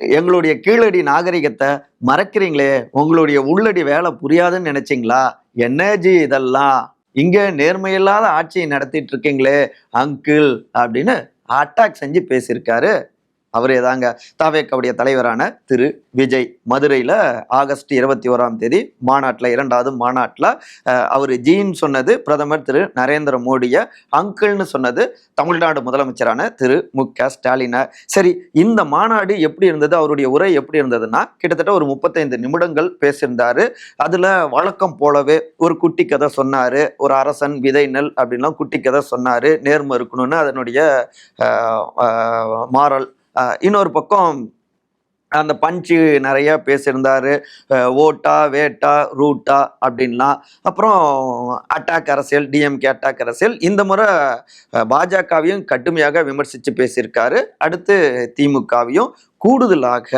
எங்களுடைய கீழடி நாகரிகத்தை மறக்கிறீங்களே, உங்களுடைய உள்ளடி வேலை புரியாதுன்னு நினைச்சீங்களா? என்னஜி இதெல்லாம்? இங்க நேர்மையில்லாத ஆட்சியை நடத்திட்டு இருக்கீங்களே அங்கிள் அப்படின்னு அட்டாக் செஞ்சு பேசியிருக்காரு. அவரே தாங்க தவேகவுடைய தலைவரான திரு விஜய். மதுரையில் ஆகஸ்ட் 21 மாநாட்டில், 2வது மாநாட்டில் அவர் ஜீன்னு சொன்னது பிரதமர் திரு நரேந்திர மோடியை, அங்கிள்னு சொன்னது தமிழ்நாடு முதலமைச்சரான திரு மு.க. ஸ்டாலினை. சரி, இந்த மாநாடு எப்படி இருந்தது, அவருடைய உரை எப்படி இருந்ததுன்னா, கிட்டத்தட்ட ஒரு 35 நிமிடங்கள் பேசியிருந்தாரு. அதில் வழக்கம் போலவே ஒரு குட்டி கதை சொன்னார். ஒரு அரசன் விதை நெல் அப்படின்லாம் குட்டி கதை சொன்னார். நேர்மை இருக்கணும்னு அதனுடைய மாறல். இன்னொரு பக்கம் அந்த பஞ்சு நிறைய பேசியிருந்தாரு. ஓட்டா வேட்டா ரூட்டா அப்படின்லாம். அப்புறம் அட்டாக் அரசியல், டிஎம்கே அட்டாக் அரசியல். இந்த முறை பாஜகவையும் கடுமையாக விமர்சித்து பேசியிருக்காரு. அடுத்து திமுகவையும். கூடுதலாக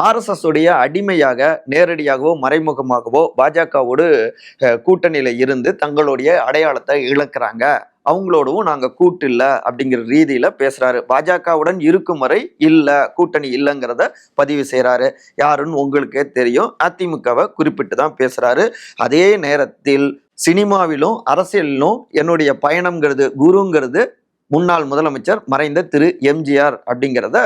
ஆர்எஸ்எஸ் உடைய அடிமையாக நேரடியாகவோ மறைமுகமாகவோ பாஜகவோடு கூட்டணியில இருந்து தங்களுடைய அடையாளத்தை இழக்கிறாங்க, அவங்களோடவும் நாங்க கூட்டு இல்லை அப்படிங்கிற ரீதியில பேசுறாரு. பாஜகவுடன் இருக்கும் வரை இல்ல, கூட்டணி இல்லைங்கிறத பதிவு செய்யறாரு. யாருன்னு உங்களுக்கே தெரியும். அதிமுகவை குறிப்பிட்டு தான் பேசுறாரு. அதே நேரத்தில் சினிமாவிலும் அரசியலிலும் என்னுடைய பயணம்ங்கிறது, குருங்கிறது முன்னாள் முதலமைச்சர் மறைந்த திரு எம்ஜிஆர் அப்படிங்கிறத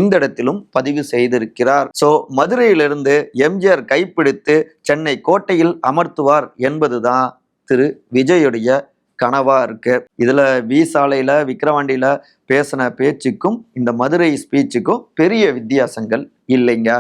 இந்த இடத்திலும் பதிவு செய்திருக்கிறார். சோ மதுரையிலிருந்து எம்ஜிஆர் கைப்பிடித்து சென்னை கோட்டையில் அமர்த்துவார் என்பதுதான் திரு விஜயுடைய கனவா இருக்கு. இதுல வி சாலையில விக்கிரவாண்டியில பேசின பேச்சுக்கும் இந்த மதுரை ஸ்பீச்சுக்கும் பெரிய வித்தியாசங்கள் இல்லைங்க.